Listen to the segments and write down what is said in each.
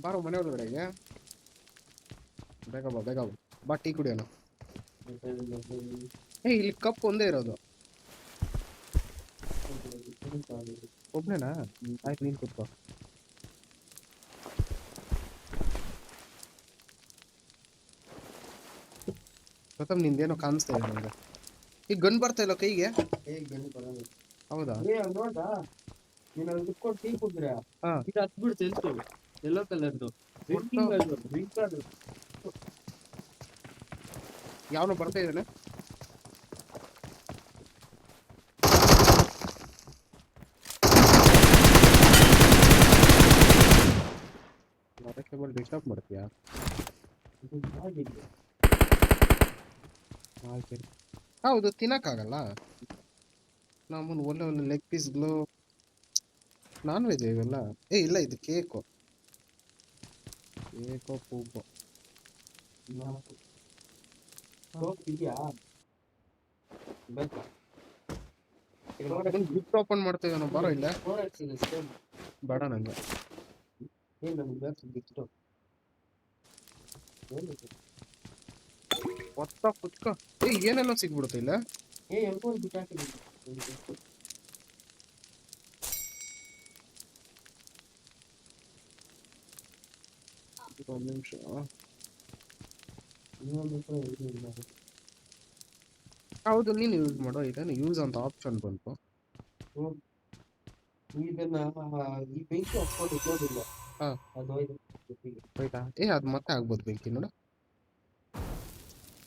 ಬಾರೋ ಮನೆ ಒಳಗಡೆಗೆ ಬೇಗ ಬಾ ಬೇಗ ಬಾ ಬಾ ಟೀ ಕುಡಿಯೋಣ ಇಲ್ಲಿ ಕಪ್ ಒಂದೇ ಇರೋದು ಒಬ್ನೇನಾ ಆಯ್ತು ನೀನ್ ಕೂತ್ಕೋ ಪ್ರಥಮ್ ನಿಂದೇನೋ ಕಾಣಿಸ್ತಾ ಇದೆ ನಂಗೆ ಈಗ ಗನ್ ಬರ್ತಾ ಇಲ್ಲ ಕೈಗೆ ಹೌದಾ ಎಲ್ಲೋ ಕಲರ್ದು ಯಾವನು ಬರ್ತಾ ಇದ್ದಾನೆ ಕೇಬಲ್ ಡಿಸ್ಟರ್ಬ್ ಮಾಡ್ತೀಯಾ ಹೌದು ತಿನ್ನಕ್ಕಾಗಲ್ಲ ನಮ್ಮನ್ನು ಒಳ್ಳೆ ಒಳ್ಳೆ ಲೆಗ್ ಪೀಸ್ಗಳು ನಾನ್ ವೆಜ್ ಇವೆಲ್ಲ ಇಲ್ಲ ಇದು ಕೇಕು ಪೂಪೋ ಗಿಫ್ಟ್ ಓಪನ್ ಮಾಡ್ತೇವೆ ನಾವು ಬಾರೋ ಇಲ್ಲ ಬೇಡ ನಂಗೆ ಹೊತ್ತ ಪುಚ್ಕ ಏನೆಲ್ಲ ಸಿಗ್ಬಿಡುತ್ತೆ ಇಲ್ಲ ಒಂದು ನಿಮಿಷ ಹೌದು ನೀನು ಯೂಸ್ ಮಾಡೋ ಇದನ್ನು ಯೂಸ್ ಅಂತ ಆಪ್ಷನ್ ಬಂತು ಇದನ್ನ ಈ ಬೆಂಕಿ ಹಚ್ಕೊಂಡು ಇಟ್ಕೊಂಡಿಲ್ಲ ಅದು ಆಯ್ತಾ ಅದು ಮತ್ತೆ ಆಗ್ಬೋದು ಬೆಂಕಿ ನೋಡ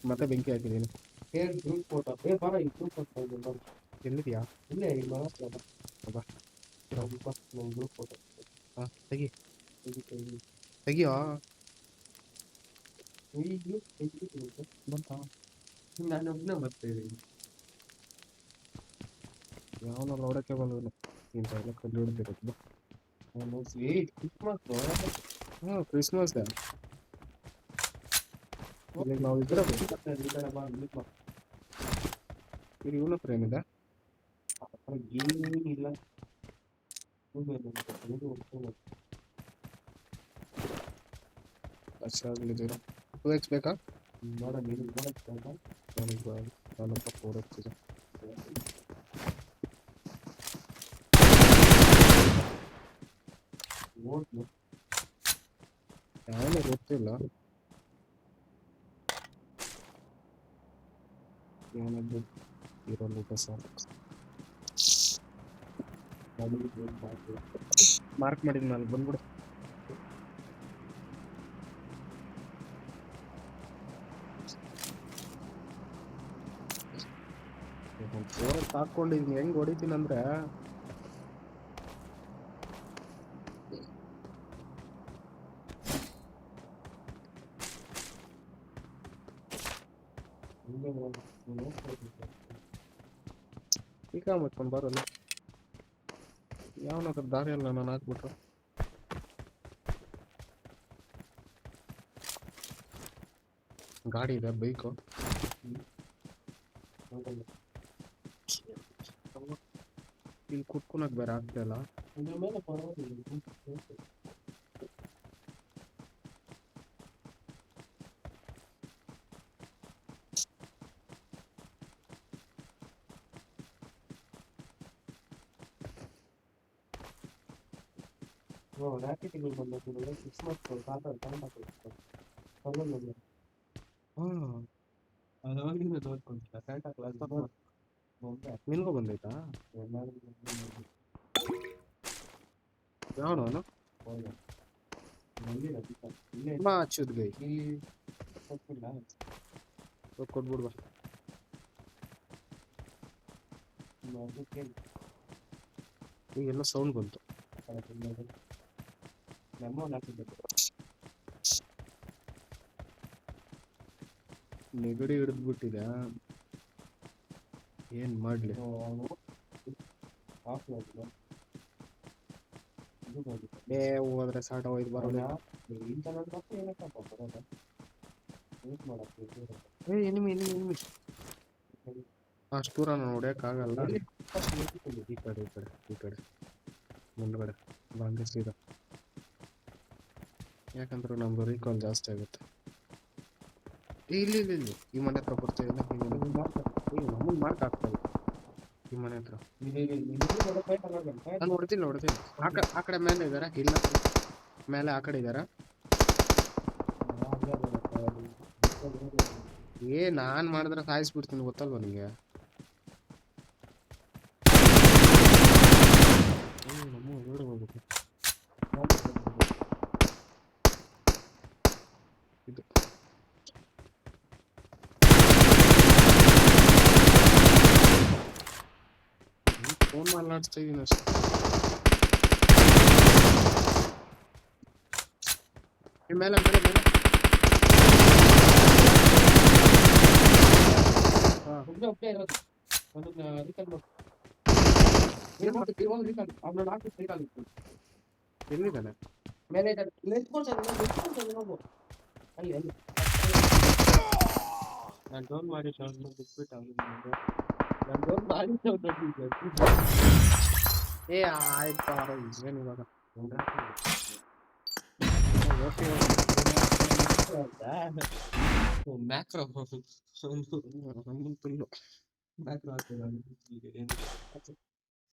ಮತ್ತೆ ಬೆಂಕಿ ಹಾಕಿದ್ದೀನಿ ಗ್ರೂಪ್ ಫೋಟೋ ಬಾರ ಈ ಗ್ರೂಪ್ ಫೋಟೋ ಎಲ್ಲಿದ್ಯಾ ಇಲ್ಲೇ ಈ ಮನಸ್ಸಲ್ಲ ಗ್ರೂಪ್ ಫೋಟೋ ತೆಗಿ ತೆಗಿಯೋ ಬಂತ ನಾನು ಒಬ್ಬನೇ ಬರ್ತಾ ಇದ್ದೀನಿ ಯಾವನ ನೋಡಕ್ಕೆ ಬಂದವನು ಇಂಥ ಎಲ್ಲ ಕಲ್ಲು ಹಿಡ್ದಿರೋದು ಕ್ರಿಸ್ಮಸ್ ನಾವು ಇದ್ರೆ ಇದು ಇವನ ಹತ್ರ ಏನಿದೆ ಏನಿಲ್ಲ ಅಷ್ಟಾಗ್ಲಿದ್ದೀರಾ 2x ಬೇಕಾ ನನಗೆ ನಾನಪ್ಪ 4x ಇದೆ ಯಾವನು ಗೊತ್ತಿಲ್ಲ ಏನಾದ್ರು ಇರೋಲ್ಲ ಮಾರ್ಕ್ ಮಾಡಿದ್ ನಾನು ಬಂದ್ಬಿಡು ಹಾಕೊಂಡಿದ್ನಿ ಹೆಂಗ್ ಹೊಡಿತೀನಿ ಅಂದ್ರೆ ಈಗ ಮಾಡ್ಕೊಂಡು ಬರಲ್ಲ ಯಾವನಾದ್ರ ದಾರಿಯಲ್ಲ ನಾನು ಹಾಕ್ಬಿಟ್ರು ಗಾಡಿ ಇದೆ ಬೈಕು ಇಲ್ಲಿ ಕುತ್ಕೊಳಕ್ ಬೇರೆ ಆಗ್ತಾ ಇಲ್ಲ ನಿನ್ಗೂ ಬಂದೈತಾ ಯಾವನು ಹಚ್ಚುದ್ಗೈ ಕೊಟ್ಬಿಡ್ಬ ಈಗೆಲ್ಲ ಸೌಂಡ್ ಬಂತು ನೆಗಡಿ ಹಿಡಿದ್ಬಿಟ್ಟಿದೆ ಏನ್ ಮಾಡ್ಲಿ ಹೋದ್ರೆ ಸಾಟ ಹೋಯ್ತು ಬರೋಲ್ಲ ಅಷ್ಟು ದೂರ ನಾನು ಹೊಡ್ಯಕ್ಕಾಗಲ್ಲ ಈ ಕಡೆ ಮುಂದ್ಗಡೆ ಹಂಗೆ ಸೀದಾ ಯಾಕಂದ್ರೆ ನಮ್ದು ರೀಕಾಲ್ ಜಾಸ್ತಿ ಆಗುತ್ತೆ. ಇಲ್ಲಿ ಇಲ್ಲಿ ಇಲ್ಲಿ ಈ ಮನೆ ಹತ್ರ ಬರ್ತೀವಿಲ್ಲ, ಈ ಮನೆ ನಮ್ಮನ್ನ ಮಾರ್ಕ್ ಆಗ್ತಾ ಇದೆ ಈ ಮನೆ ಹತ್ರ. ನಾನು ಹೊಡೆದಿಲ್ಲ. ಆ ಕಡೆ ಮೇಲೆ ಇದಾರ, ಇಲ್ಲ ಮೇಲೆ ಆ ಕಡೆ ಇದಾರ. ನಾನ್ ಮಾಡಿದ್ರೆ ಸಾಯಿಸ್ಬಿಡ್ತೀನಿ ಗೊತ್ತಲ್ವ ನಿಂಗೆ. ನಮ್ಮ ಹೊರಗಡೆ ಹೋಗ್ಬೇಕು. ಇದು ಫೋನ್ ಮಾತಾಡ್ತಾ ಇದೀನಿ ಅಷ್ಟೇ. ಮೇಲೆ ಮೇಲೆ ಮೇಲೆ ಎಲ್ಲಿದ್ದಾನೆ? ಮೇಲೆ ಅಲ್ಲಿ ನಾನು ಡೌನ್ ಮಾಡಿ ಬಿಟ್ಬಿಟ್ಟು ನಾನು ಡೋರ್ ಮಾಡಿ ಆಯ್ತು ಏನು ಇವಾಗ ಮ್ಯಾಕ್ರೋ ನಮ್ಮನ್ನು ಫುಲ್ಲು ಮ್ಯಾಕ್ರೋ ಆಗ್ತದೆ